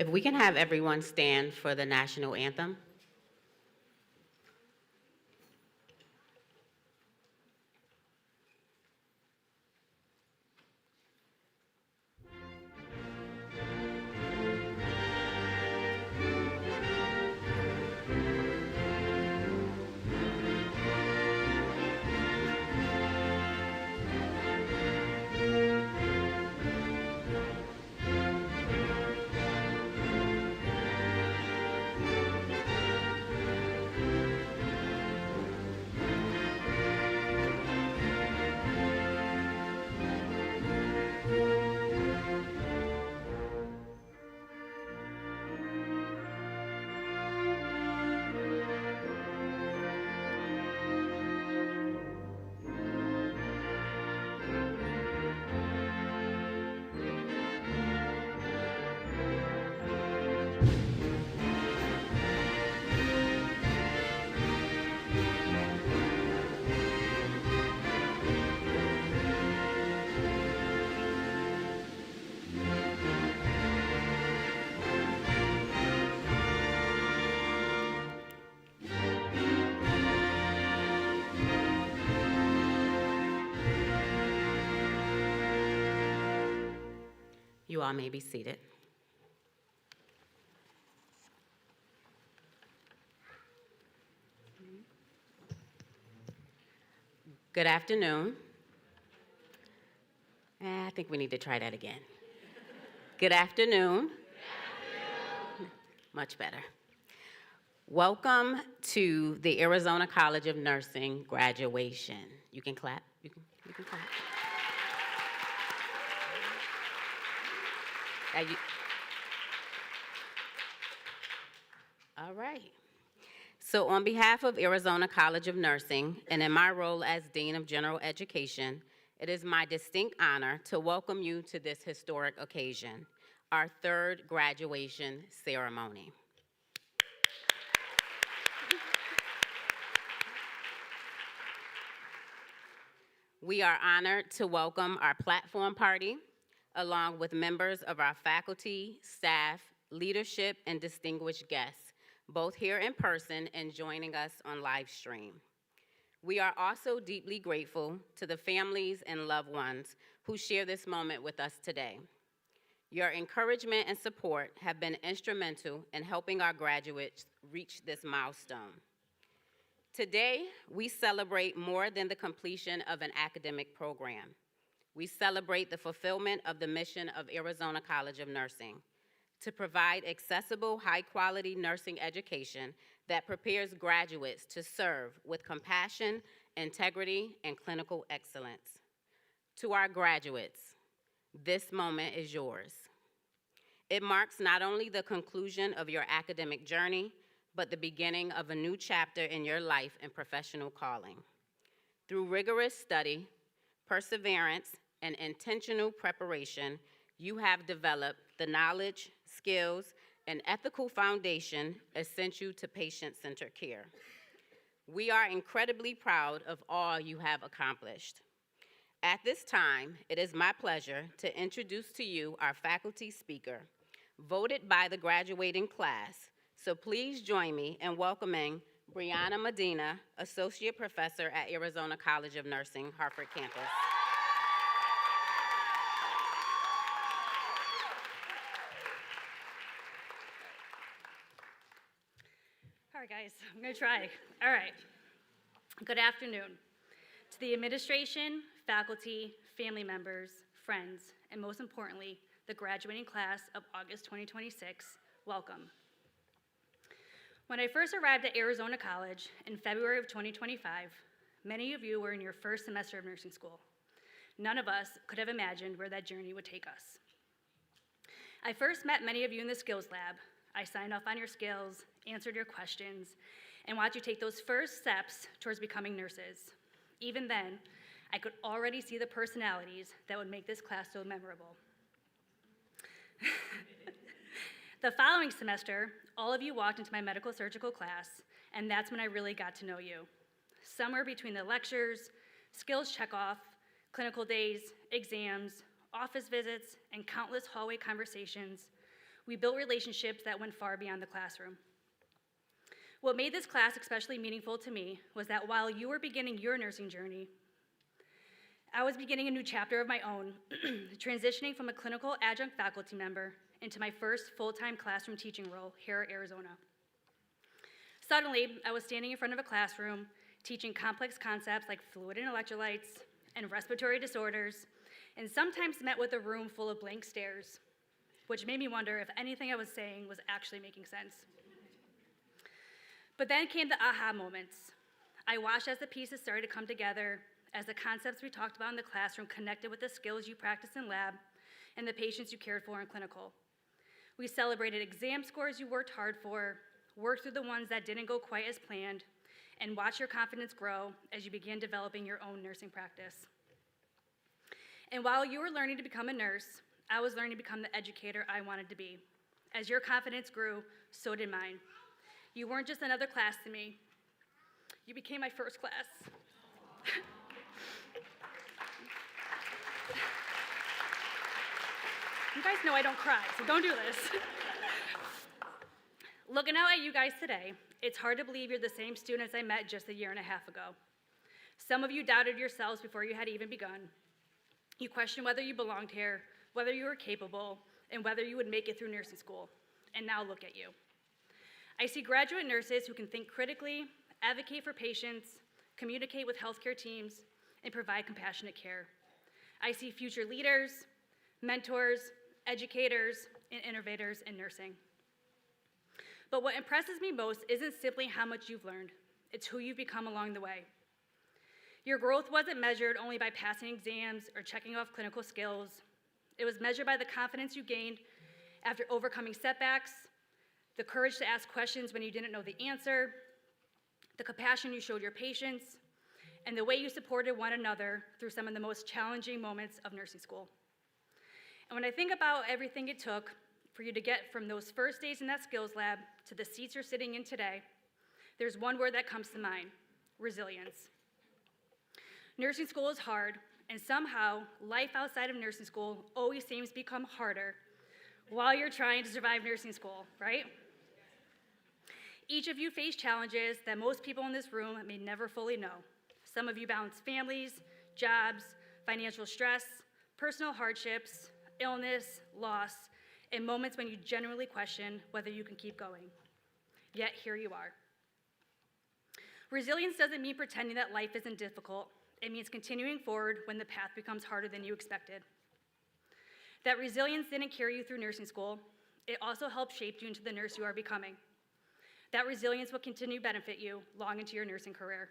If we can have everyone stand for the national anthem. You all may be seated. Good afternoon. I think we need to try that again. Good afternoon. Good afternoon. Much better. Welcome to the Arizona College of Nursing graduation. You can clap. You can clap. Are you- All right. So on behalf of Arizona College of Nursing, and in my role as Dean of General Education, it is my distinct honor to welcome you to this historic occasion, our third graduation ceremony. We are honored to welcome our platform party, along with members of our faculty, staff, leadership, and distinguished guests, both here in person and joining us on live stream. We are also deeply grateful to the families and loved ones who share this moment with us today. Your encouragement and support have been instrumental in helping our graduates reach this milestone. Today, we celebrate more than the completion of an academic program. We celebrate the fulfillment of the mission of Arizona College of Nursing to provide accessible, high-quality nursing education that prepares graduates to serve with compassion, integrity, and clinical excellence. To our graduates, this moment is yours. It marks not only the conclusion of your academic journey, but the beginning of a new chapter in your life and professional calling. Through rigorous study, perseverance, and intentional preparation, you have developed the knowledge, skills, and ethical foundation essential to patient-centered care. We are incredibly proud of all you have accomplished. At this time, it is my pleasure to introduce to you our faculty speaker, voted by the graduating class. So please join me in welcoming Brianna Medina, Associate Professor at Arizona College of Nursing, Hartford campus. All right, guys, I'm gonna try. All right. Good afternoon. To the administration, faculty, family members, friends, and most importantly, the graduating class of August 2026, welcome. When I first arrived at Arizona College in February of 2025, many of you were in your first semester of nursing school. None of us could have imagined where that journey would take us. I first met many of you in the skills lab. I signed off on your skills, answered your questions, and watched you take those first steps towards becoming nurses. Even then, I could already see the personalities that would make this class so memorable. The following semester, all of you walked into my medical surgical class, and that's when I really got to know you. Somewhere between the lectures, skills checkoff, clinical days, exams, office visits, and countless hallway conversations, we built relationships that went far beyond the classroom. What made this class especially meaningful to me was that while you were beginning your nursing journey, I was beginning a new chapter of my own, transitioning from a clinical adjunct faculty member into my first full-time classroom teaching role here at Arizona. Suddenly, I was standing in front of a classroom, teaching complex concepts like fluid and electrolytes and respiratory disorders, and sometimes met with a room full of blank stares, which made me wonder if anything I was saying was actually making sense. But then came the aha moments. I watched as the pieces started to come together, as the concepts we talked about in the classroom connected with the skills you practiced in lab and the patients you cared for in clinical. We celebrated exam scores you worked hard for, worked through the ones that didn't go quite as planned, and watched your confidence grow as you began developing your own nursing practice. And while you were learning to become a nurse, I was learning to become the educator I wanted to be. As your confidence grew, so did mine. You weren't just another class to me. You became my first class. You guys know I don't cry, so don't do this. Looking out at you guys today, it's hard to believe you're the same students I met just a year and a half ago. Some of you doubted yourselves before you had even begun. You questioned whether you belonged here, whether you were capable, and whether you would make it through nursing school. And now look at you. I see graduate nurses who can think critically, advocate for patients, communicate with healthcare teams, and provide compassionate care. I see future leaders, mentors, educators, and innovators in nursing. But what impresses me most isn't simply how much you've learned, it's who you've become along the way. Your growth wasn't measured only by passing exams or checking off clinical skills. It was measured by the confidence you gained after overcoming setbacks, the courage to ask questions when you didn't know the answer, the compassion you showed your patients, and the way you supported one another through some of the most challenging moments of nursing school. And when I think about everything it took for you to get from those first days in that skills lab to the seats you're sitting in today, there's one word that comes to mind: resilience. Nursing school is hard, and somehow life outside of nursing school always seems to become harder while you're trying to survive nursing school, right? Each of you face challenges that most people in this room may never fully know. Some of you balance families, jobs, financial stress, personal hardships, illness, loss, and moments when you genuinely question whether you can keep going. Yet here you are. Resilience doesn't mean pretending that life isn't difficult. It means continuing forward when the path becomes harder than you expected. That resilience didn't carry you through nursing school. It also helped shape you into the nurse you are becoming. That resilience will continue to benefit you long into your nursing career.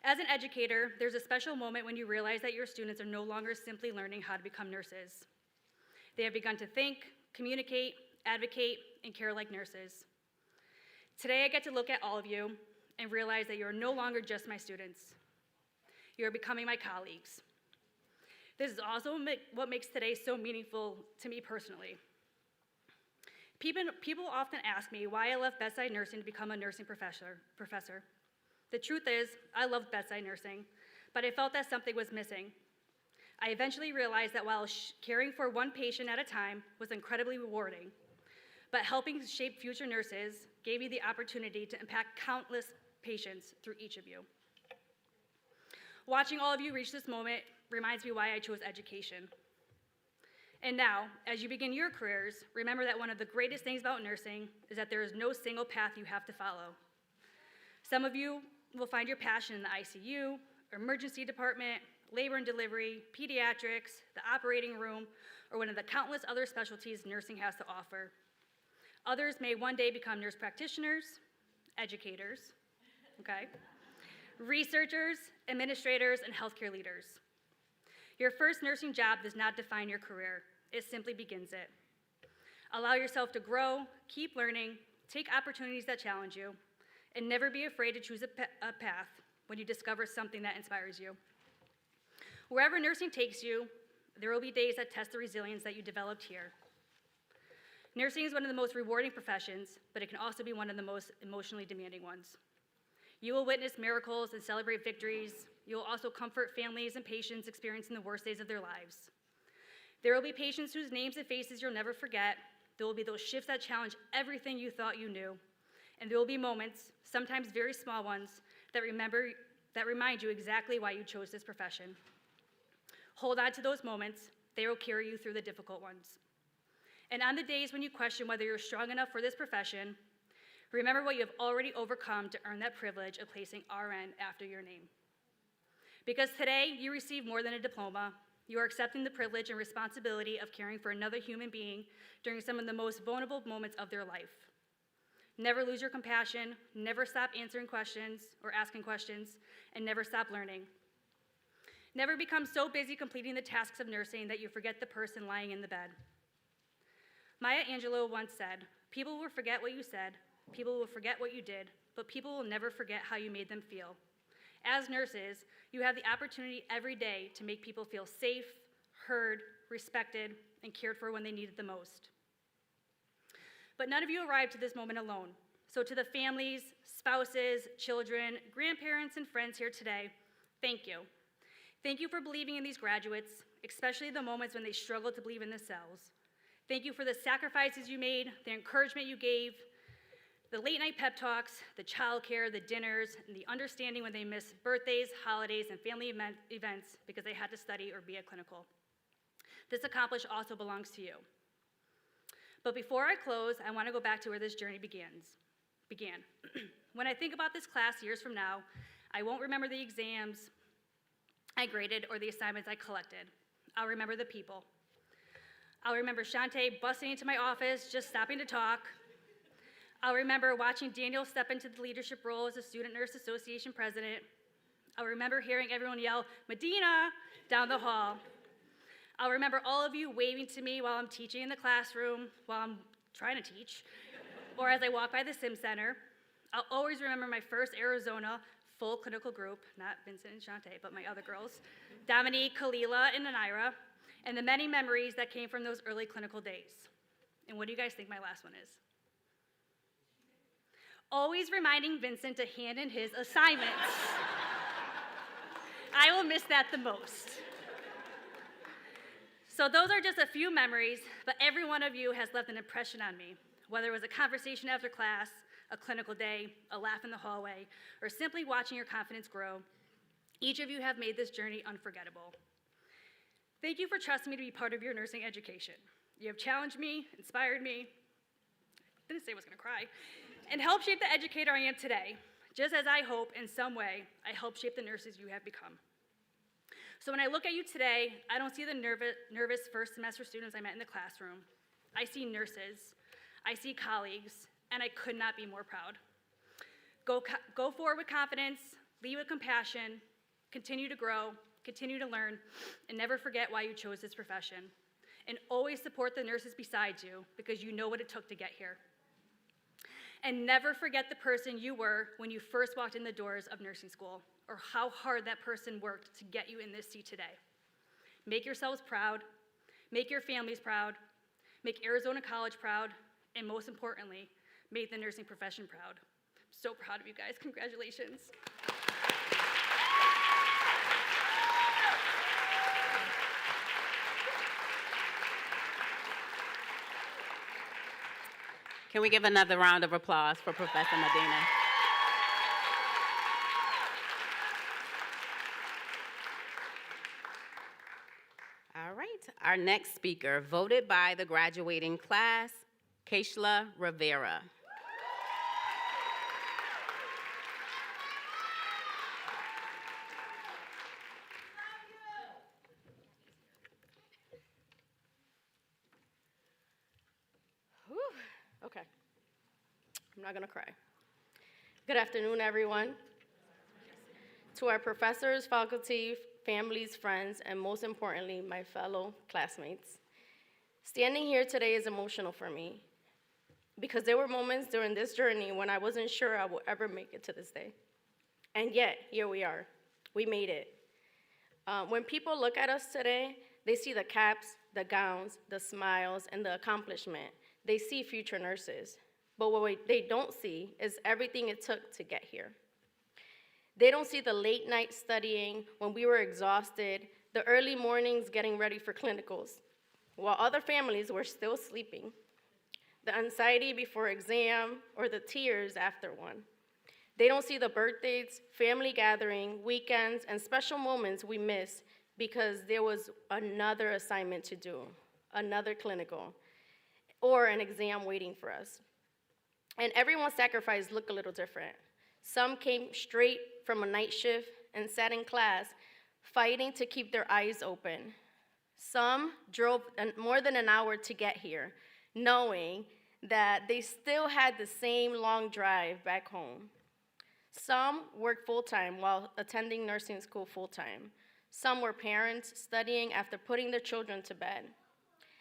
As an educator, there's a special moment when you realize that your students are no longer simply learning how to become nurses. They have begun to think, communicate, advocate, and care like nurses. Today, I get to look at all of you and realize that you are no longer just my students. You are becoming my colleagues. This is also what makes today so meaningful to me personally. People often ask me why I left bedside nursing to become a nursing professor. The truth is, I loved bedside nursing, but I felt that something was missing. I eventually realized that while caring for one patient at a time was incredibly rewarding, but helping shape future nurses gave me the opportunity to impact countless patients through each of you. Watching all of you reach this moment reminds me why I chose education. And now, as you begin your careers, remember that one of the greatest things about nursing is that there is no single path you have to follow. Some of you will find your passion in the ICU, emergency department, labor and delivery, pediatrics, the operating room, or one of the countless other specialties nursing has to offer. Others may one day become nurse practitioners, educators, okay, researchers, administrators, and healthcare leaders. Your first nursing job does not define your career. It simply begins it. Allow yourself to grow, keep learning, take opportunities that challenge you, and never be afraid to choose a path when you discover something that inspires you. Wherever nursing takes you, there will be days that test the resilience that you developed here. Nursing is one of the most rewarding professions, but it can also be one of the most emotionally demanding ones. You will witness miracles and celebrate victories. You will also comfort families and patients experiencing the worst days of their lives. There will be patients whose names and faces you'll never forget. There will be those shifts that challenge everything you thought you knew. And there will be moments, sometimes very small ones, that remind you exactly why you chose this profession. Hold on to those moments. They will carry you through the difficult ones. And on the days when you question whether you're strong enough for this profession, remember what you have already overcome to earn that privilege of placing RN after your name. Because today, you receive more than a diploma. You are accepting the privilege and responsibility of caring for another human being during some of the most vulnerable moments of their life. Never lose your compassion, never stop answering questions or asking questions, and never stop learning. Never become so busy completing the tasks of nursing that you forget the person lying in the bed. Maya Angelou once said, "People will forget what you said, people will forget what you did, but people will never forget how you made them feel." As nurses, you have the opportunity every day to make people feel safe, heard, respected, and cared for when they need it the most. But none of you arrived to this moment alone. So to the families, spouses, children, grandparents, and friends here today, thank you. Thank you for believing in these graduates, especially the moments when they struggled to believe in themselves. Thank you for the sacrifices you made, the encouragement you gave, the late night pep talks, the childcare, the dinners, and the understanding when they missed birthdays, holidays, and family events because they had to study or be at clinical. This accomplishment also belongs to you. But before I close, I want to go back to where this journey began. When I think about this class years from now, I won't remember the exams I graded or the assignments I collected. I'll remember the people. I'll remember Shantae busting into my office, just stopping to talk. I'll remember watching Daniel step into the leadership role as a Student Nurse Association president. I'll remember hearing everyone yell, "Medina," down the hall. I'll remember all of you waving to me while I'm teaching in the classroom, while I'm trying to teach, or as I walk by the Sim Center. I'll always remember my first Arizona full clinical group, not Vincent and Shantae, but my other girls, Dominique, Kalila, and Anira, and the many memories that came from those early clinical days. And what do you guys think my last one is? Always reminding Vincent to hand in his assignments. I will miss that the most. So those are just a few memories, but every one of you has left an impression on me, whether it was a conversation after class, a clinical day, a laugh in the hallway, or simply watching your confidence grow. Each of you have made this journey unforgettable. Thank you for trusting me to be part of your nursing education. You have challenged me, inspired me, didn't say I was gonna cry, and helped shape the educator I am today, just as I hope in some way I helped shape the nurses you have become. So when I look at you today, I don't see the nervous first semester students I met in the classroom. I see nurses, I see colleagues, and I could not be more proud. Go forward with confidence, lead with compassion, continue to grow, continue to learn, and never forget why you chose this profession. And always support the nurses beside you because you know what it took to get here. And never forget the person you were when you first walked in the doors of nursing school, or how hard that person worked to get you in this seat today. Make yourselves proud, make your families proud, make Arizona College proud, and most importantly, make the nursing profession proud. I'm so proud of you guys, congratulations. Can we give another round of applause for Professor Medina? All right, our next speaker, voted by the graduating class, Keishla Rivera. Whew. Okay, I'm not gonna cry. Good afternoon, everyone. To our professors, faculty, families, friends, and most importantly, my fellow classmates. Standing here today is emotional for me because there were moments during this journey when I wasn't sure I would ever make it to this day. And yet, here we are. We made it. When people look at us today, they see the caps, the gowns, the smiles, and the accomplishment. They see future nurses. But what they don't see is everything it took to get here. They don't see the late night studying when we were exhausted, the early mornings getting ready for clinicals, while other families were still sleeping, the anxiety before exam, or the tears after one. They don't see the birthdays, family gathering, weekends, and special moments we miss because there was another assignment to do, another clinical, or an exam waiting for us. And everyone's sacrifice looked a little different. Some came straight from a night shift and sat in class, fighting to keep their eyes open. Some drove more than an hour to get here, knowing that they still had the same long drive back home. Some worked full-time while attending nursing school full-time. Some were parents studying after putting their children to bed.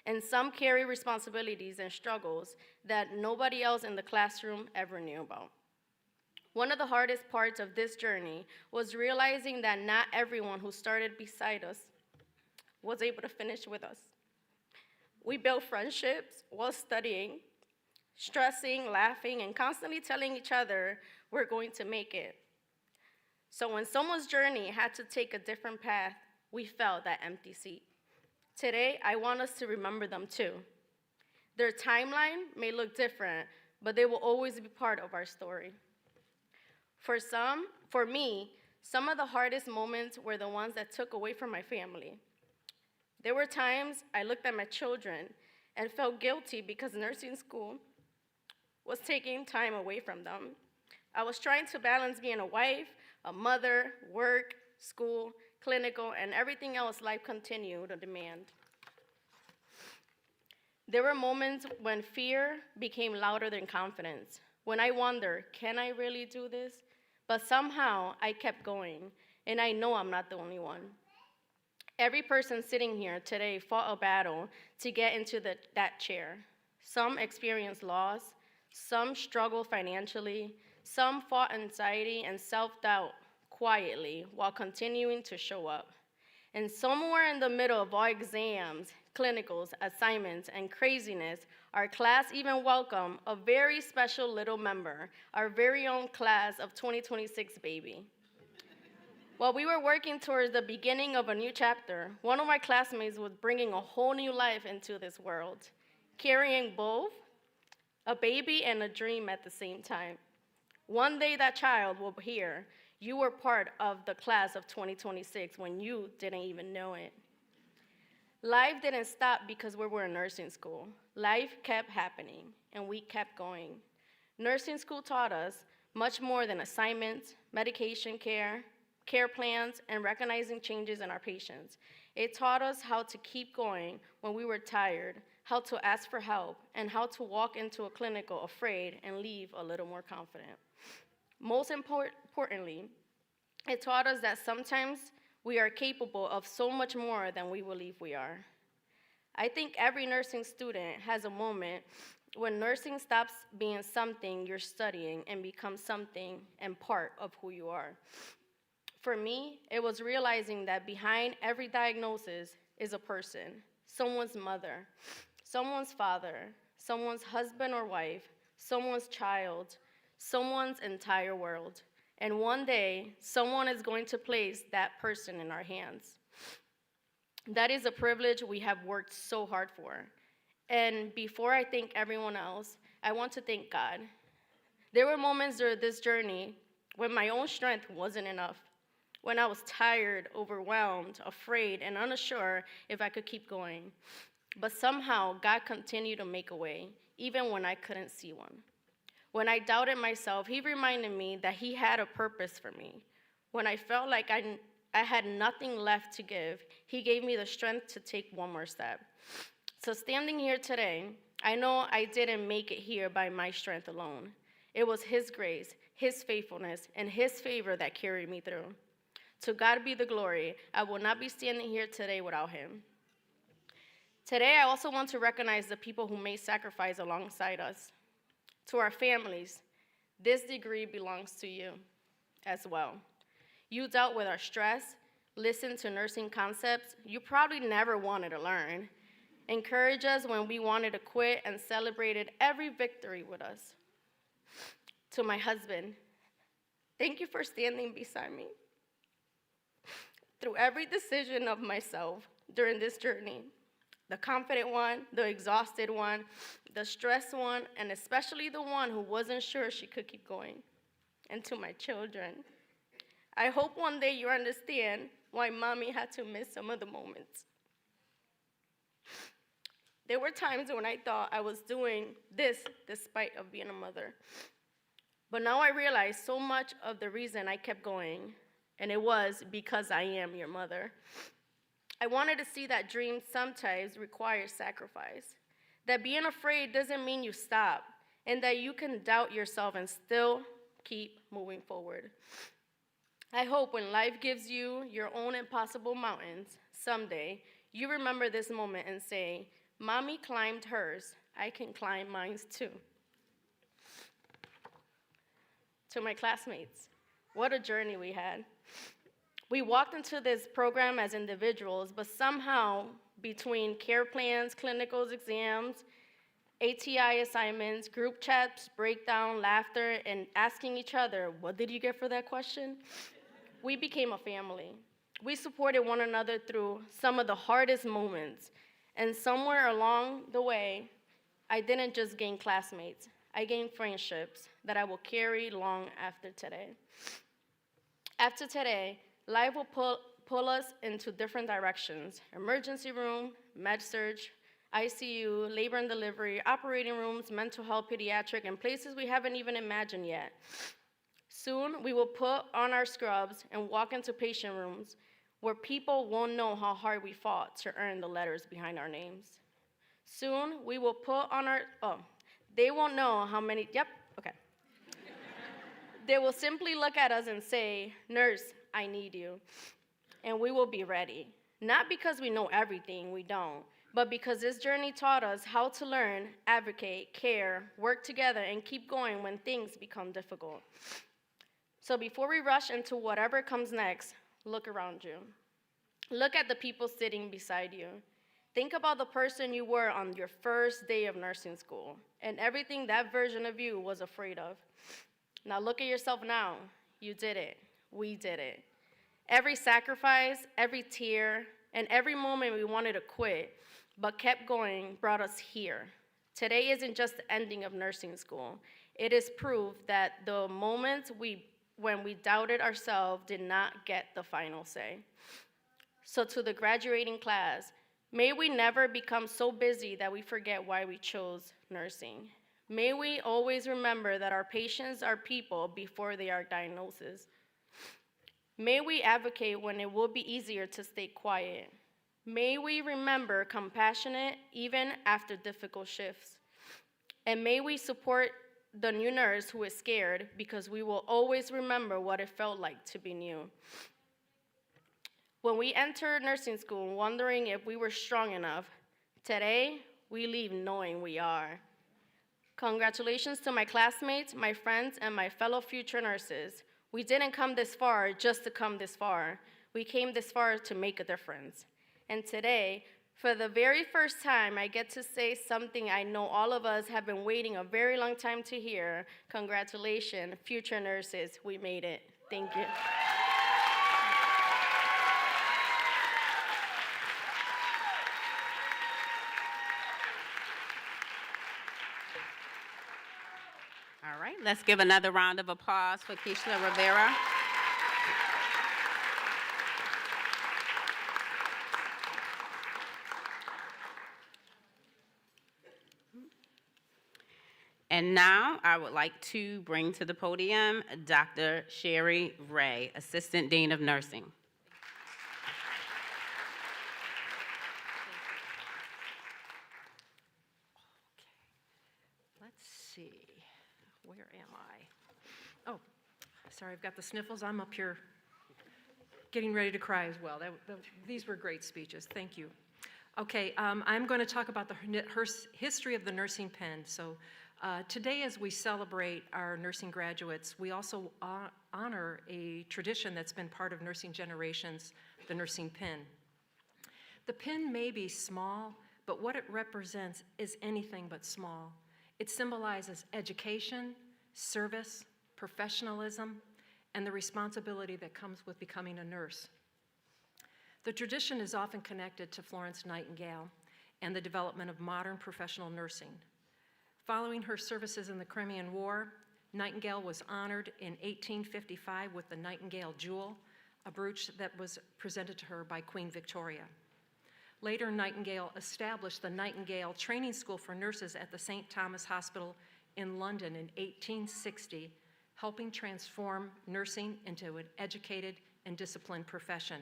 And some carry responsibilities and struggles that nobody else in the classroom ever knew about. One of the hardest parts of this journey was realizing that not everyone who started beside us was able to finish with us. We built friendships while studying, stressing, laughing, and constantly telling each other we're going to make it. So when someone's journey had to take a different path, we felt that empty seat. Today, I want us to remember them too. Their timeline may look different, but they will always be part of our story. For me, some of the hardest moments were the ones that took away from my family. There were times I looked at my children and felt guilty because nursing school was taking time away from them. I was trying to balance being a wife, a mother, work, school, clinical, and everything else life continued to demand. There were moments when fear became louder than confidence, when I wondered, can I really do this? But somehow I kept going, and I know I'm not the only one. Every person sitting here today fought a battle to get into that chair. Some experienced loss, some struggled financially, some fought anxiety and self-doubt quietly while continuing to show up. And somewhere in the middle of all exams, clinicals, assignments, and craziness, our class even welcomed a very special little member, our very own class of 2026 baby. While we were working towards the beginning of a new chapter, one of my classmates was bringing a whole new life into this world, carrying both a baby and a dream at the same time. One day that child will hear, you were part of the class of 2026 when you didn't even know it. Life didn't stop because we were in nursing school. Life kept happening, and we kept going. Nursing school taught us much more than assignments, medication care plans, and recognizing changes in our patients. It taught us how to keep going when we were tired, how to ask for help, and how to walk into a clinical afraid and leave a little more confident. Most importantly, it taught us that sometimes we are capable of so much more than we believe we are. I think every nursing student has a moment when nursing stops being something you're studying and becomes something and part of who you are. For me, it was realizing that behind every diagnosis is a person, someone's mother, someone's father, someone's husband or wife, someone's child, someone's entire world. And one day, someone is going to place that person in our hands. That is a privilege we have worked so hard for. And before I thank everyone else, I want to thank God. There were moments during this journey when my own strength wasn't enough, when I was tired, overwhelmed, afraid, and unsure if I could keep going. But somehow, God continued to make a way, even when I couldn't see one. When I doubted myself, He reminded me that He had a purpose for me. When I felt like I had nothing left to give, He gave me the strength to take one more step. So standing here today, I know I didn't make it here by my strength alone. It was His grace, His faithfulness, and His favor that carried me through. To God be the glory. I will not be standing here today without Him. Today, I also want to recognize the people who made sacrifice alongside us. To our families, this degree belongs to you as well. You dealt with our stress, listened to nursing concepts you probably never wanted to learn, encouraged us when we wanted to quit, and celebrated every victory with us. To my husband, thank you for standing beside me through every decision of myself during this journey. The confident one, the exhausted one, the stressed one, and especially the one who wasn't sure she could keep going. And to my children, I hope one day you understand why Mommy had to miss some of the moments. There were times when I thought I was doing this despite of being a mother. But now I realize so much of the reason I kept going, and it was because I am your mother. I wanted to see that dreams sometimes require sacrifice, that being afraid doesn't mean you stop, and that you can doubt yourself and still keep moving forward. I hope when life gives you your own impossible mountains, someday, you remember this moment and say, Mommy climbed hers, I can climb mine too. To my classmates, what a journey we had. We walked into this program as individuals, but somehow, between care plans, clinicals, exams, ATI assignments, group chats, breakdown, laughter, and asking each other, what did you get for that question? We became a family. We supported one another through some of the hardest moments, and somewhere along the way, I didn't just gain classmates, I gained friendships that I will carry long after today. After today, life will pull us into different directions: emergency room, med surg, ICU, labor and delivery, operating rooms, mental health, pediatric, and places we haven't even imagined yet. Soon, we will put on our scrubs and walk into patient rooms where people won't know how hard we fought to earn the letters behind our names. Soon, we will put on they won't know how many, They will simply look at us and say, nurse, I need you. And we will be ready. Not because we know everything, we don't, but because this journey taught us how to learn, advocate, care, work together, and keep going when things become difficult. So before we rush into whatever comes next, look around you. Look at the people sitting beside you. Think about the person you were on your first day of nursing school and everything that version of you was afraid of. Now look at yourself now. You did it. We did it. Every sacrifice, every tear, and every moment we wanted to quit, but kept going, brought us here. Today isn't just the ending of nursing school. It is proof that the moments when we doubted ourselves did not get the final say. So to the graduating class, may we never become so busy that we forget why we chose nursing. May we always remember that our patients are people before they are diagnoses. May we advocate when it will be easier to stay quiet. May we remember compassionate even after difficult shifts. And may we support the new nurse who is scared because we will always remember what it felt like to be new. When we entered nursing school wondering if we were strong enough, today we leave knowing we are. Congratulations to my classmates, my friends, and my fellow future nurses. We didn't come this far just to come this far. We came this far to make a difference. And today, for the very first time, I get to say something I know all of us have been waiting a very long time to hear. Congratulations, future nurses, we made it. Thank you. All right, let's give another round of applause for Keishla Rivera. And now I would like to bring to the podium Dr. Sherry Ray, Assistant Dean of Nursing. Let's see, where am I? Oh, sorry, I've got the sniffles. I'm up here getting ready to cry as well. These were great speeches. Thank you. Okay, I'm going to talk about the history of the nursing pen. So today, as we celebrate our nursing graduates, we also honor a tradition that's been part of nursing generations, the nursing pin. The pin may be small, but what it represents is anything but small. It symbolizes education, service, professionalism, and the responsibility that comes with becoming a nurse. The tradition is often connected to Florence Nightingale and the development of modern professional nursing. Following her services in the Crimean War, Nightingale was honored in 1855 with the Nightingale Jewel, a brooch that was presented to her by Queen Victoria. Later, Nightingale established the Nightingale Training School for Nurses at the St. Thomas Hospital in London in 1860, helping transform nursing into an educated and disciplined profession.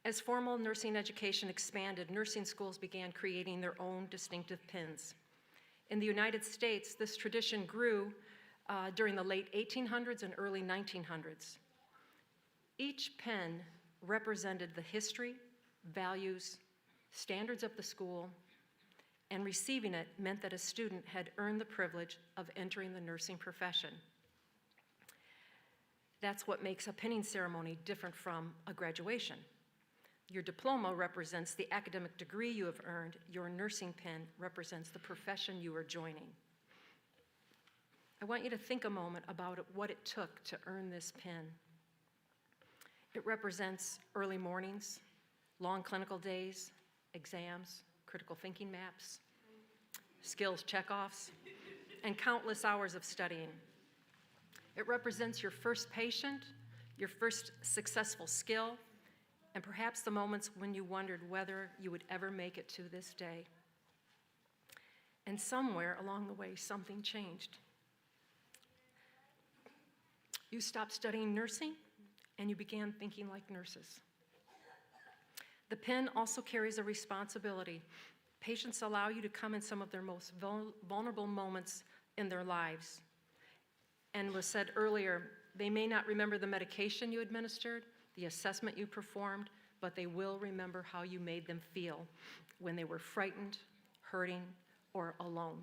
As formal nursing education expanded, nursing schools began creating their own distinctive pins. In the United States, this tradition grew during the late 1800s and early 1900s. Each pen represented the history, values, standards of the school, and receiving it meant that a student had earned the privilege of entering the nursing profession. That's what makes a pinning ceremony different from a graduation. Your diploma represents the academic degree you have earned. Your nursing pin represents the profession you are joining. I want you to think a moment about what it took to earn this pin. It represents early mornings, long clinical days, exams, critical thinking maps, skills checkoffs, and countless hours of studying. It represents your first patient, your first successful skill, and perhaps the moments when you wondered whether you would ever make it to this day. And somewhere along the way, something changed. You stopped studying nursing, and you began thinking like nurses. The pin also carries a responsibility. Patients allow you to come in some of their most vulnerable moments in their lives. And was said earlier, they may not remember the medication you administered, the assessment you performed, but they will remember how you made them feel when they were frightened, hurting, or alone.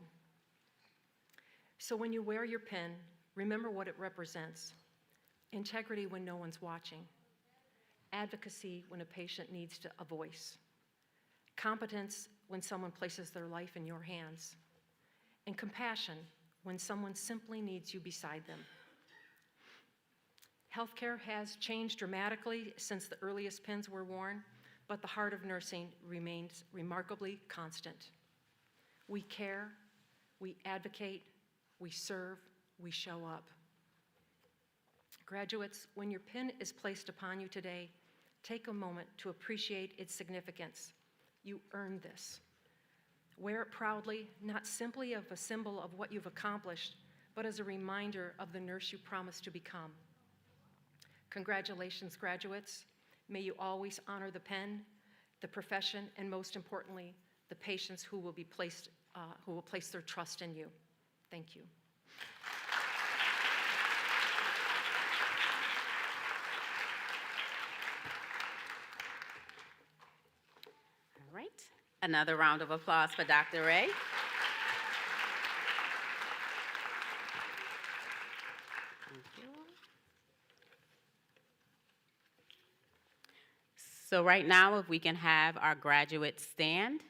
So when you wear your pin, remember what it represents: integrity when no one's watching, advocacy when a patient needs a voice, competence when someone places their life in your hands, and compassion when someone simply needs you beside them. Healthcare has changed dramatically since the earliest pins were worn, but the heart of nursing remains remarkably constant. We care, we advocate, we serve, we show up. Graduates, when your pin is placed upon you today, take a moment to appreciate its significance. You earned this. Wear it proudly, not simply as a symbol of what you've accomplished, but as a reminder of the nurse you promised to become. Congratulations, graduates. May you always honor the pen, the profession, and most importantly, the patients who will place their trust in you. Thank you. All right. Another round of applause for Dr. Ray. Thank you. So right now, if we can have our graduates stand.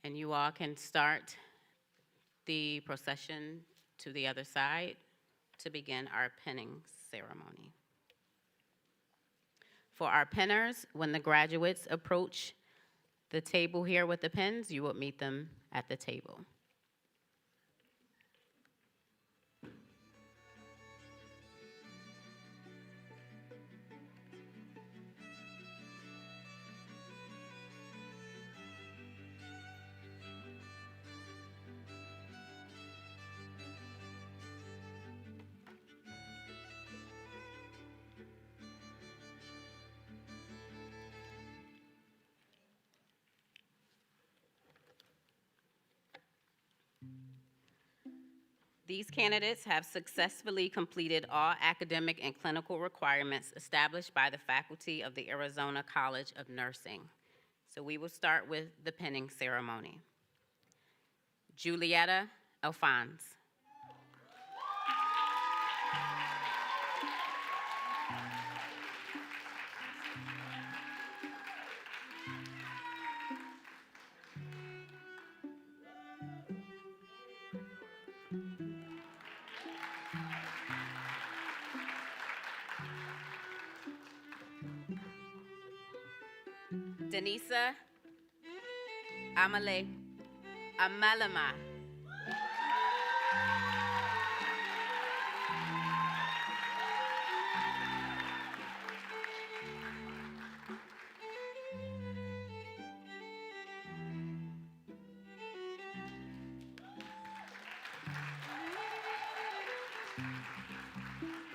And you all can start the procession to the other side to begin our pinning ceremony. For our pinners, when the graduates approach the table here with the pins, you will meet them at the table. These candidates have successfully completed all academic and clinical requirements established by the faculty of the Arizona College of Nursing. So we will start with the pinning ceremony. Julietta Alphonse. Denisa Amalama.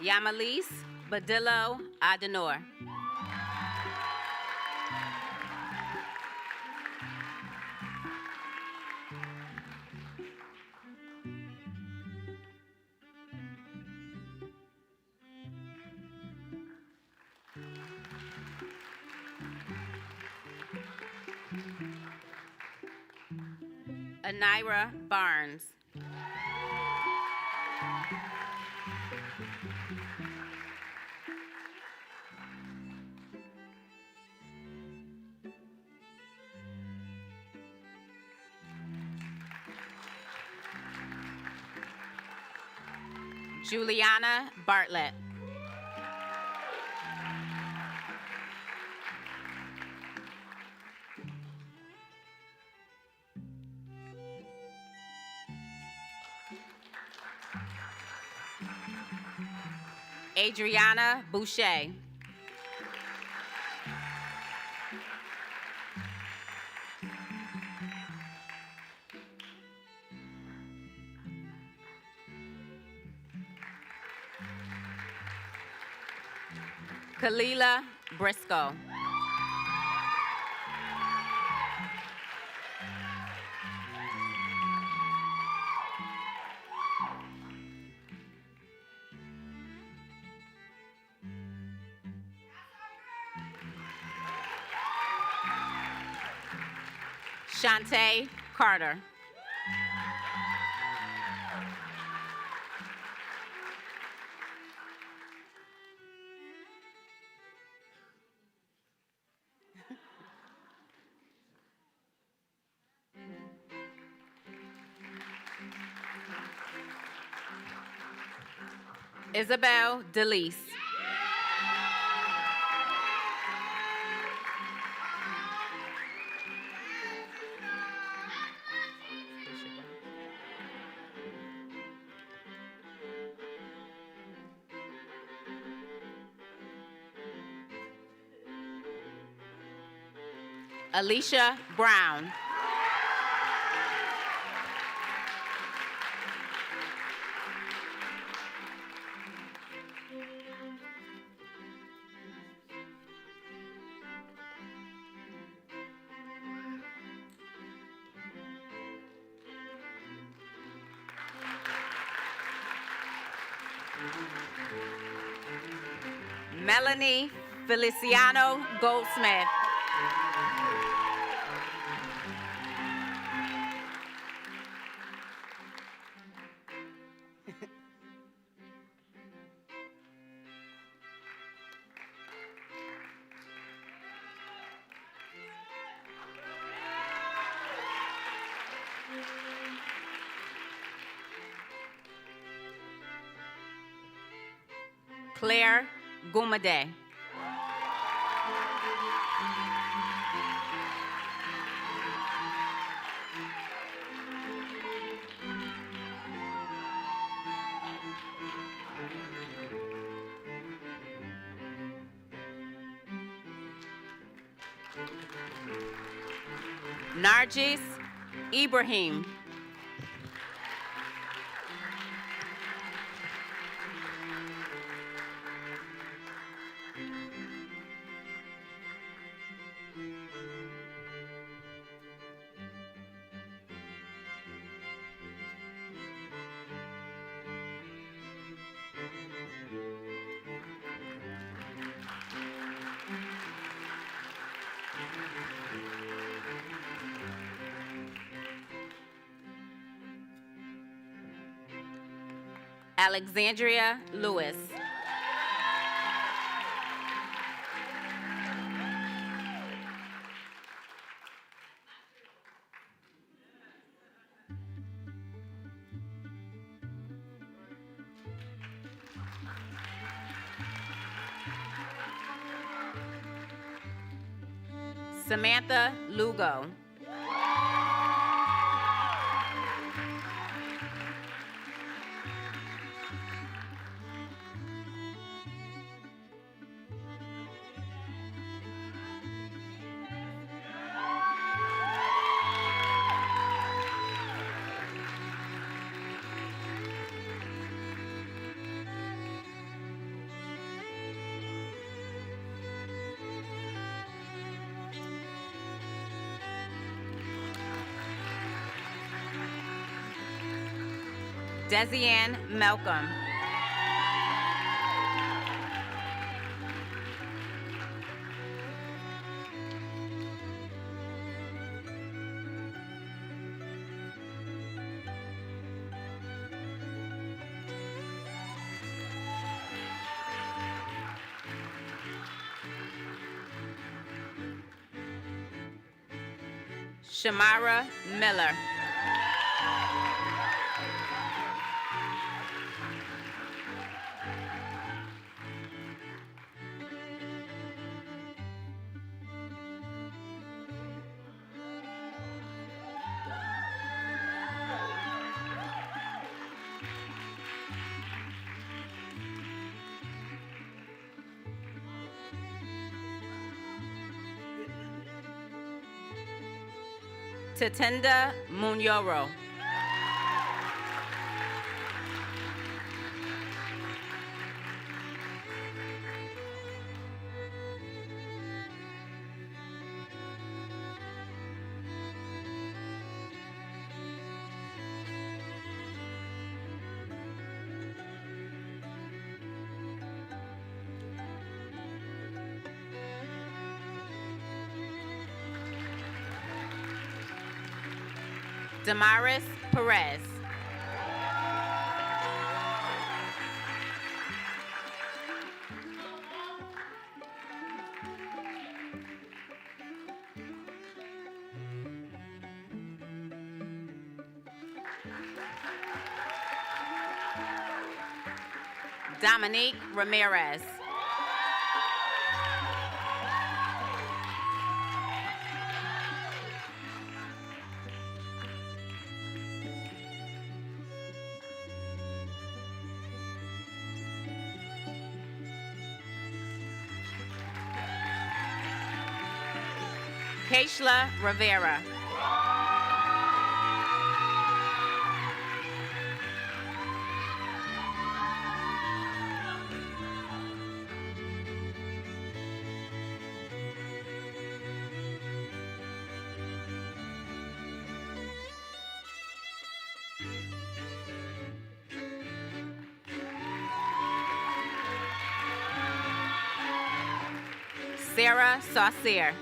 Yamalise Badillo Adenor. Anira Barnes. Juliana Bartlett. Adriana Boucher. Kalila Briscoe. Shantae Carter. Isabel DeLise. Alicia Brown. Melanie Feliciano Goldsmith. Claire Gumade. Narjis Ibrahim. Alexandria Lewis. Samantha Lugo. Desianne Malcolm. Shamara Miller. Tatenda Munyoro. Damaris Perez. Dominique Ramirez. Keishla Rivera. Sarah Saucier.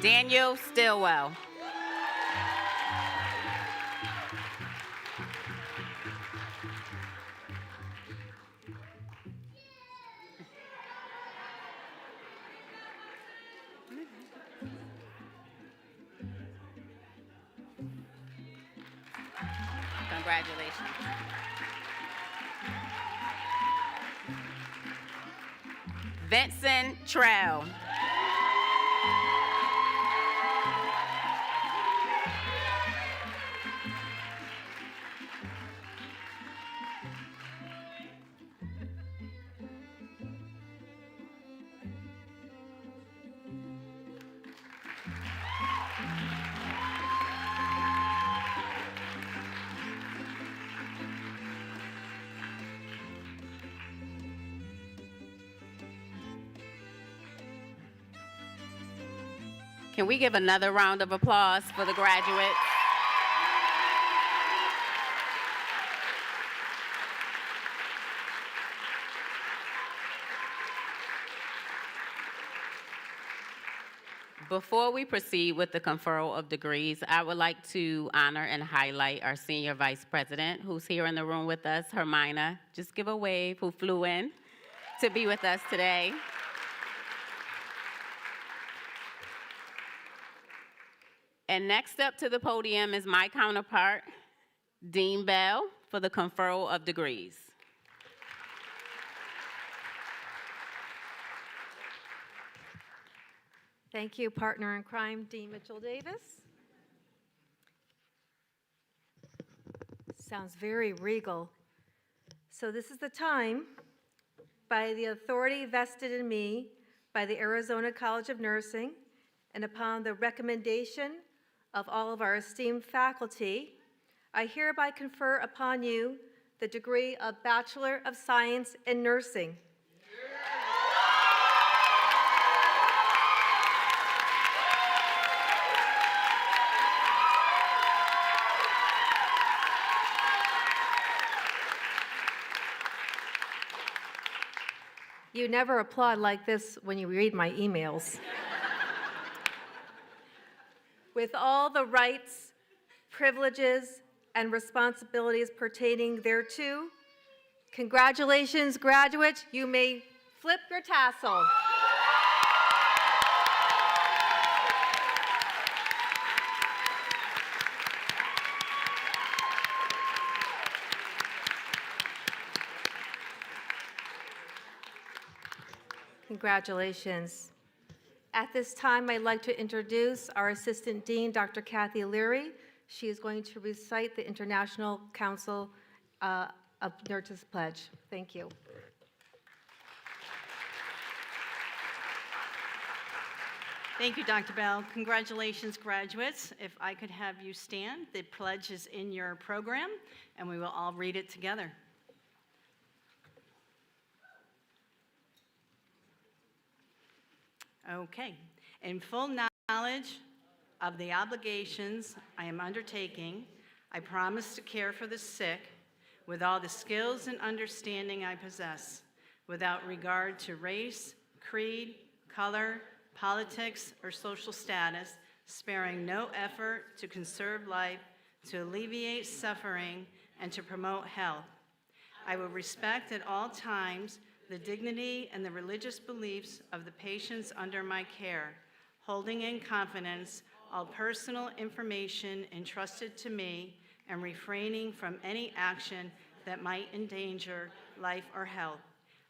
Daniel Stillwell. Congratulations. Vincent Trell. Can we give another round of applause for the graduates? Before we proceed with the conferral of degrees, I would like to honor and highlight our Senior Vice President, who's here in the room with us, Hermina. Just give a wave, who flew in to be with us today. And next up to the podium is my counterpart, Dean Bell, for the conferral of degrees. Thank you, partner in crime, Dean Mitchell-Davis. Sounds very regal. So this is the time, by the authority vested in me by the Arizona College of Nursing, and upon the recommendation of all of our esteemed faculty, I hereby confer upon you the degree of Bachelor of Science in Nursing. You never applaud like this when you read my emails. With all the rights, privileges, and responsibilities pertaining thereto, congratulations, graduates. You may flip your tassel. Congratulations. At this time, I'd like to introduce our Assistant Dean, Dr. Kathy Leary. She is going to recite the International Council of Nurses Pledge. Thank you. Thank you, Dr. Bell. Congratulations, graduates. If I could have you stand, the pledge is in your program, and we will all read it together. Okay. In full knowledge of the obligations I am undertaking, I promise to care for the sick with all the skills and understanding I possess, without regard to race, creed, color, politics, or social status, sparing no effort to conserve life, to alleviate suffering, and to promote health. I will respect at all times the dignity and the religious beliefs of the patients under my care, holding in confidence all personal information entrusted to me and refraining from any action that might endanger life or health.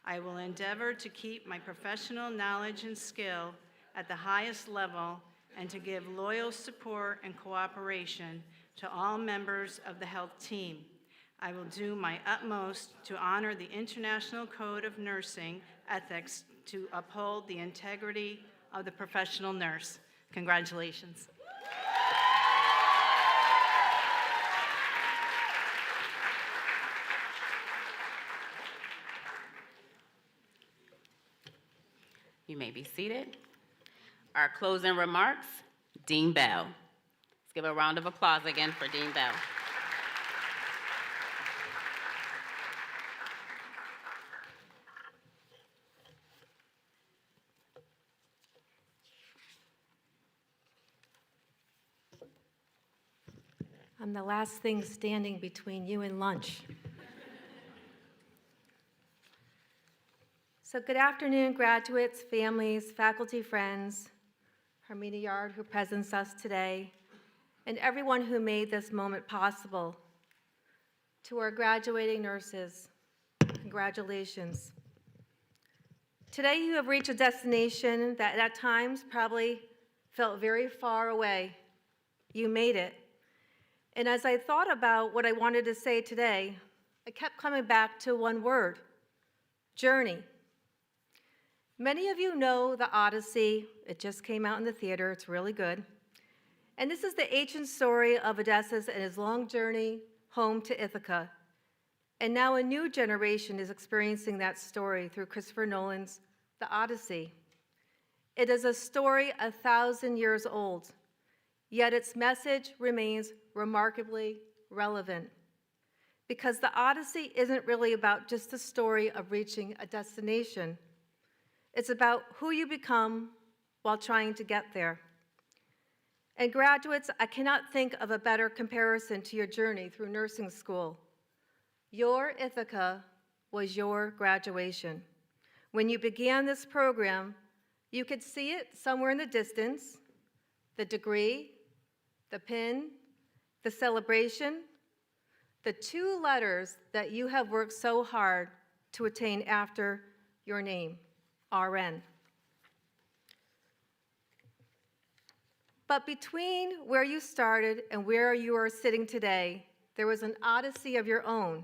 I will endeavor to keep my professional knowledge and skill at the highest level and to give loyal support and cooperation to all members of the health team. I will do my utmost to honor the International Code of Nursing Ethics to uphold the integrity of the professional nurse. Congratulations. You may be seated. Our closing remarks, Dean Bell. Let's give a round of applause again for Dean Bell. I'm the last thing standing between you and lunch. So good afternoon, graduates, families, faculty, friends, Hermina Yard, who presents us today, and everyone who made this moment possible. To our graduating nurses, congratulations. Today you have reached a destination that at times probably felt very far away. You made it. And as I thought about what I wanted to say today, I kept coming back to one word: journey. Many of you know the Odyssey. It just came out in the theater. It's really good. And this is the ancient story of Odysseus and his long journey home to Ithaca. And now a new generation is experiencing that story through Christopher Nolan's The Odyssey. It is a story 1,000 years old, yet its message remains remarkably relevant. Because the Odyssey isn't really about just the story of reaching a destination. It's about who you become while trying to get there. And graduates, I cannot think of a better comparison to your journey through nursing school. Your Ithaca was your graduation. When you began this program, you could see it somewhere in the distance: the degree, the pin, the celebration, the 2 letters that you have worked so hard to attain after your name, RN. But between where you started and where you are sitting today, there was an odyssey of your own.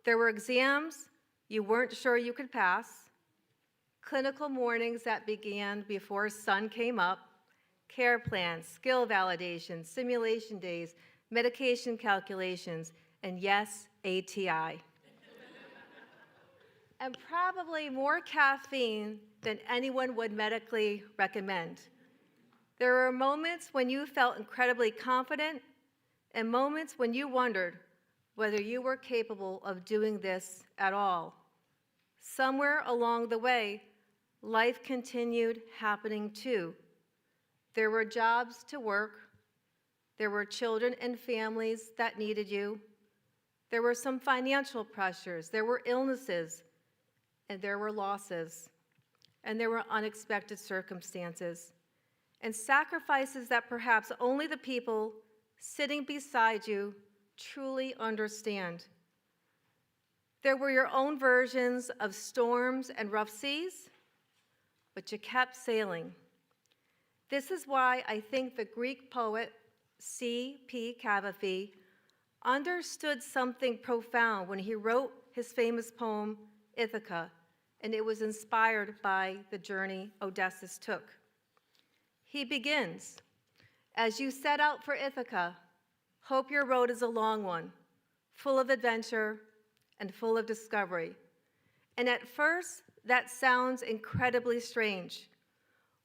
There were exams you weren't sure you could pass, clinical mornings that began before sun came up, care plans, skill validation, simulation days, medication calculations, and yes, ATI. And probably more caffeine than anyone would medically recommend. There were moments when you felt incredibly confident and moments when you wondered whether you were capable of doing this at all. Somewhere along the way, life continued happening too. There were jobs to work. There were children and families that needed you. There were some financial pressures. There were illnesses. And there were losses. And there were unexpected circumstances. And sacrifices that perhaps only the people sitting beside you truly understand. There were your own versions of storms and rough seas, but you kept sailing. This is why I think the Greek poet C.P. Cavafy understood something profound when he wrote his famous poem, Ithaca, and it was inspired by the journey Odysseus took. He begins, "As you set out for Ithaca, hope your road is a long one, full of adventure and full of discovery." And at first, that sounds incredibly strange.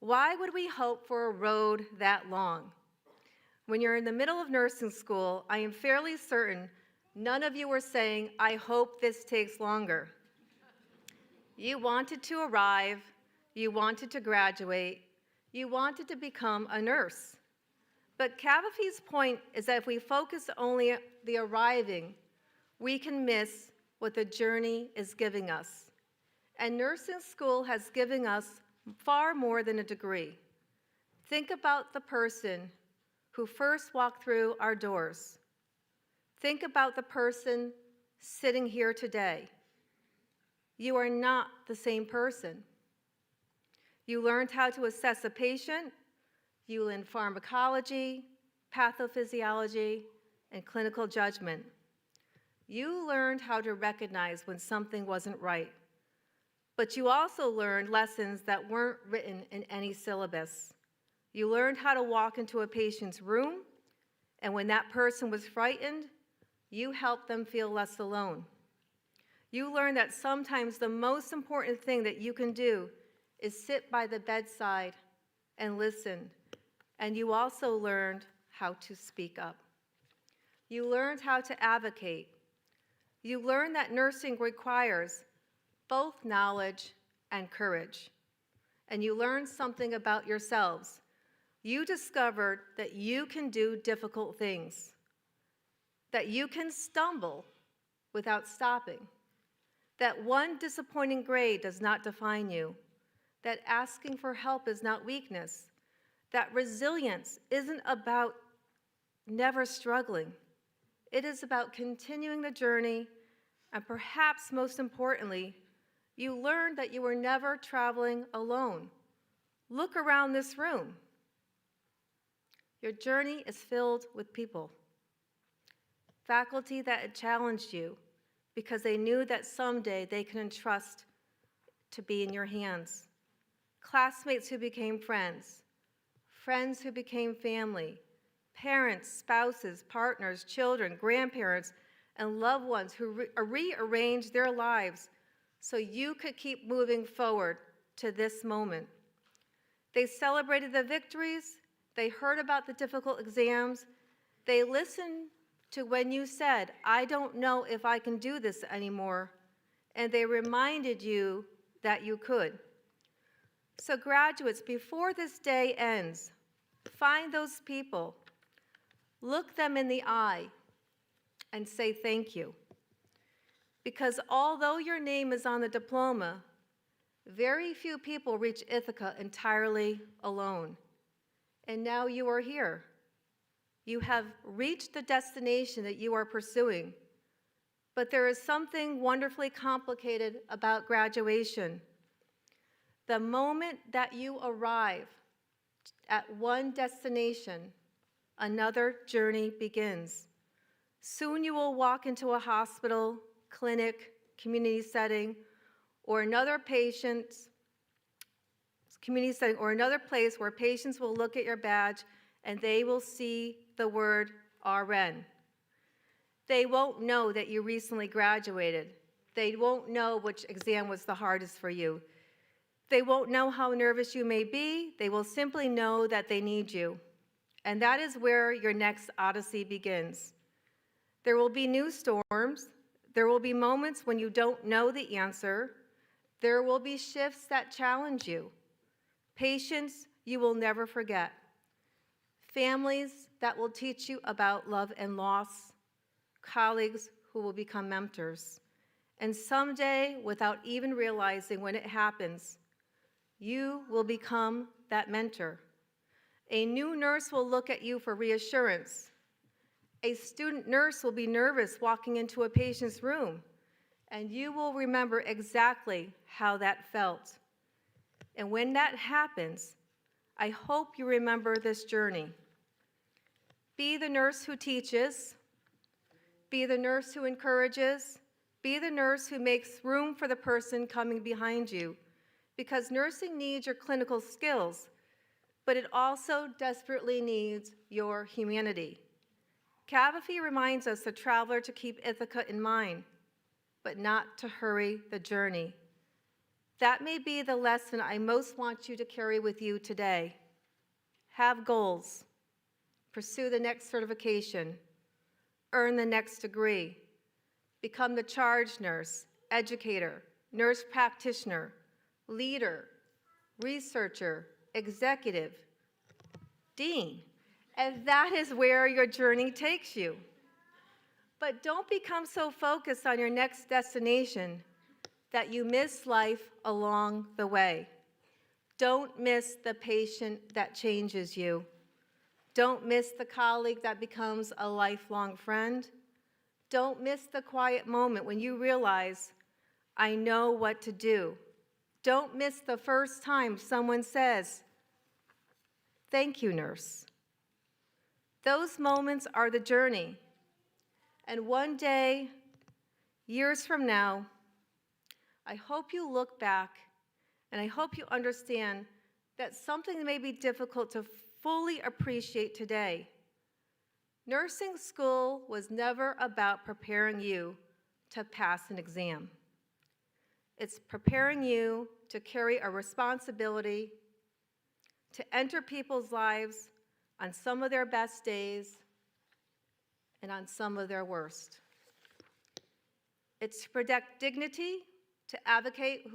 Why would we hope for a road that long? When you're in the middle of nursing school, I am fairly certain none of you were saying, I hope this takes longer. You wanted to arrive, you wanted to graduate, you wanted to become a nurse. But Cavafy's point is that if we focus only on the arriving, we can miss what the journey is giving us. And nursing school has given us far more than a degree. Think about the person who first walked through our doors. Think about the person sitting here today. You are not the same person. You learned how to assess a patient. You learned pharmacology, pathophysiology, and clinical judgment. You learned how to recognize when something wasn't right. But you also learned lessons that weren't written in any syllabus. You learned how to walk into a patient's room, and when that person was frightened, you helped them feel less alone. You learned that sometimes the most important thing that you can do is sit by the bedside and listen. And you also learned how to speak up. You learned how to advocate. You learned that nursing requires both knowledge and courage. And you learned something about yourselves. You discovered that you can do difficult things, that you can stumble without stopping, that one disappointing grade does not define you, that asking for help is not weakness, that resilience isn't about never struggling. It is about continuing the journey, and perhaps most importantly, you learned that you were never traveling alone. Look around this room. Your journey is filled with people. Faculty that had challenged you because they knew that someday they could entrust to be in your hands. Classmates who became friends, friends who became family, parents, spouses, partners, children, grandparents, and loved ones who rearranged their lives so you could keep moving forward to this moment. They celebrated the victories, they heard about the difficult exams, they listened to when you said, I don't know if I can do this anymore, and they reminded you that you could. So graduates, before this day ends, find those people, look them in the eye, and say thank you. Because although your name is on the diploma, very few people reach Ithaca entirely alone. And now you are here. You have reached the destination that you are pursuing. But there is something wonderfully complicated about graduation. The moment that you arrive at one destination, another journey begins. Soon you will walk into a hospital, clinic, community setting, or another patient's community setting, or another place where patients will look at your badge and they will see the word RN. They won't know that you recently graduated. They won't know which exam was the hardest for you. They won't know how nervous you may be. They will simply know that they need you. And that is where your next odyssey begins. There will be new storms. There will be moments when you don't know the answer. There will be shifts that challenge you. Patients you will never forget. Families that will teach you about love and loss. Colleagues who will become mentors. And someday, without even realizing when it happens, you will become that mentor. A new nurse will look at you for reassurance. A student nurse will be nervous walking into a patient's room, and you will remember exactly how that felt. And when that happens, I hope you remember this journey. Be the nurse who teaches, be the nurse who encourages, be the nurse who makes room for the person coming behind you, because nursing needs your clinical skills, but it also desperately needs your humanity. Cavafy reminds us, the traveler, to keep Ithaca in mind, but not to hurry the journey. That may be the lesson I most want you to carry with you today. Have goals. Pursue the next certification. Earn the next degree. Become the charge nurse, educator, nurse practitioner, leader, researcher, executive, dean. And that is where your journey takes you. But don't become so focused on your next destination that you miss life along the way. Don't miss the patient that changes you. Don't miss the colleague that becomes a lifelong friend. Don't miss the quiet moment when you realize, I know what to do. Don't miss the first time someone says, thank you, nurse. Those moments are the journey. And one day, years from now, I hope you look back and I hope you understand that something may be difficult to fully appreciate today. Nursing school was never about preparing you to pass an exam. It's preparing you to carry a responsibility, to enter people's lives on some of their best days and on some of their worst. It's to protect dignity, to advocate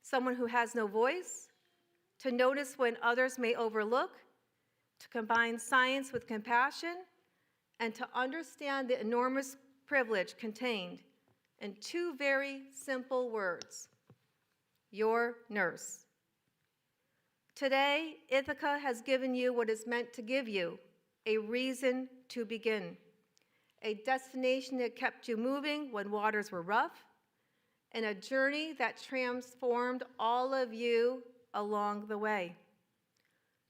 someone who has no voice, to notice when others may overlook, to combine science with compassion, and to understand the enormous privilege contained in two very simple words: your nurse. Today, Ithaca has given you what is meant to give you, a reason to begin, a destination that kept you moving when waters were rough, and a journey that transformed all of you along the way.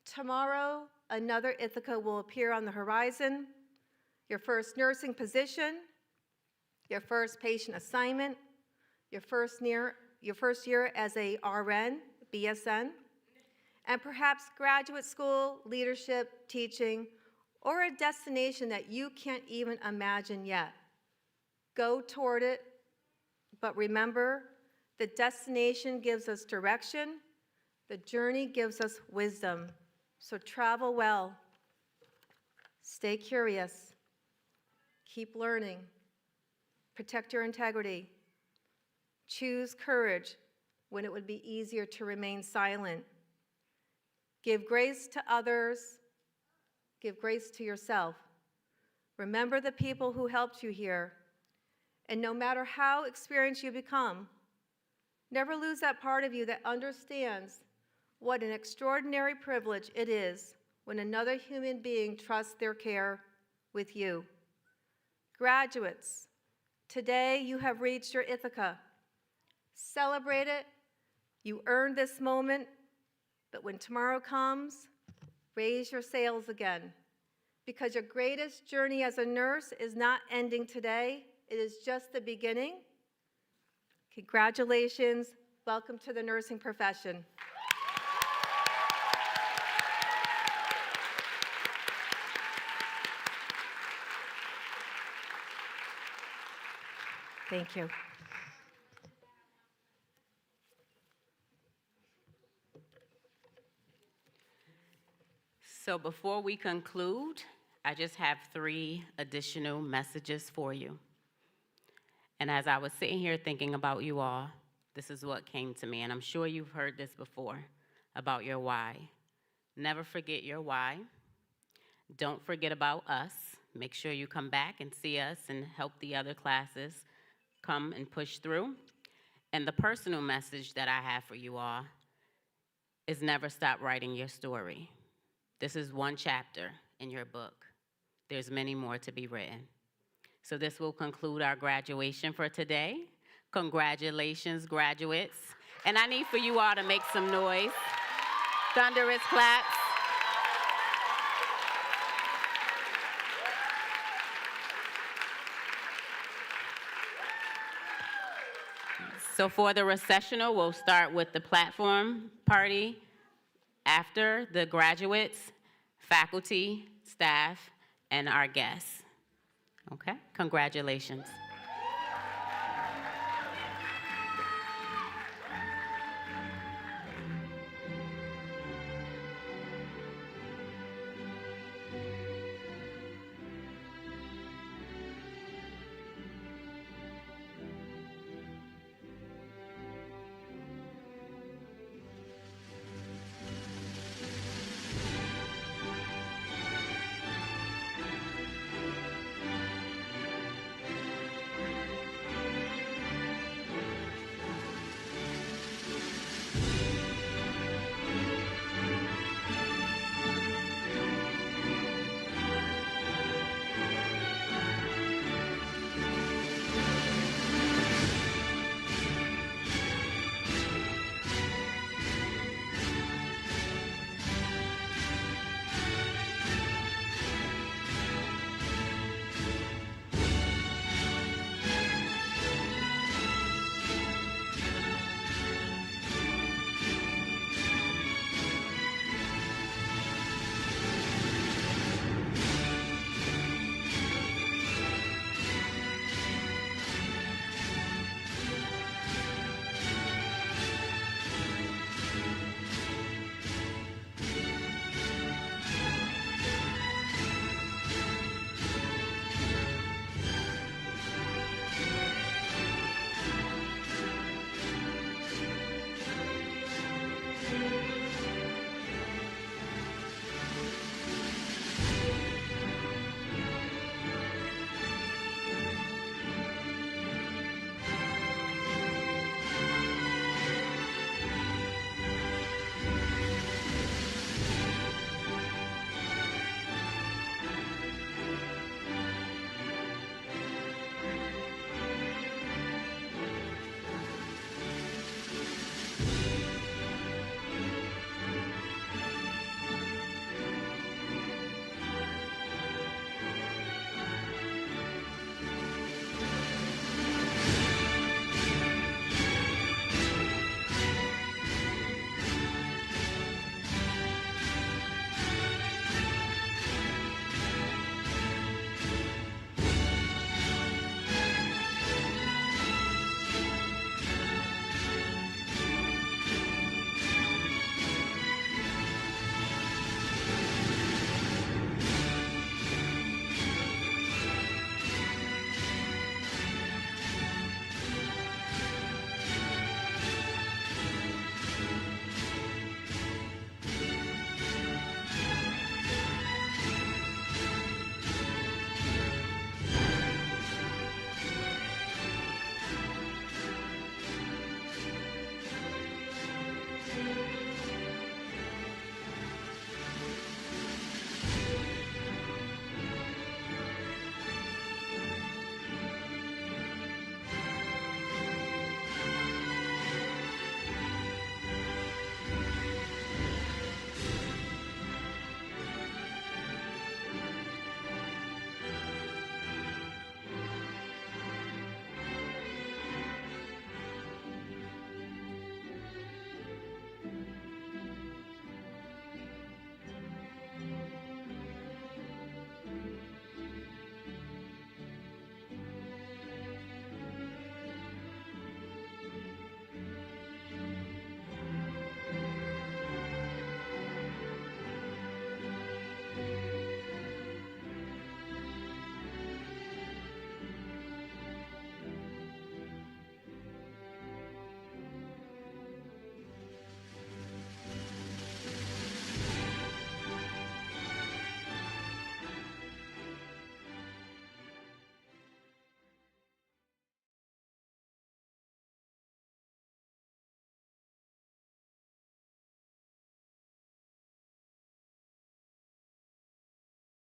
Tomorrow, another Ithaca will appear on the horizon, your first nursing position, your first patient assignment, your first year as a RN, BSN, and perhaps graduate school, leadership, teaching, or a destination that you can't even imagine yet. Go toward it, but remember, the destination gives us direction, the journey gives us wisdom. So travel well, stay curious, keep learning, protect your integrity, choose courage when it would be easier to remain silent. Give grace to others, give grace to yourself. Remember the people who helped you here, and no matter how experienced you become, never lose that part of you that understands what an extraordinary privilege it is when another human being trusts their care with you. Graduates, today you have reached your Ithaca. Celebrate it. You earned this moment, but when tomorrow comes, raise your sails again, because your greatest journey as a nurse is not ending today. It is just the beginning. Congratulations. Welcome to the nursing profession. Thank you. So before we conclude, I just have 3 additional messages for you. And as I was sitting here thinking about you all, this is what came to me, and I'm sure you've heard this before about your why. Never forget your why. Don't forget about us. Make sure you come back and see us and help the other classes come and push through. And the personal message that I have for you all is never stop writing your story. This is one chapter in your book. There's many more to be written. So this will conclude our graduation for today. Congratulations, graduates. And I need for you all to make some noise. Thunderous claps. So for the recessional, we'll start with the platform party. After the graduates, faculty, staff, and our guests. Okay, congratulations.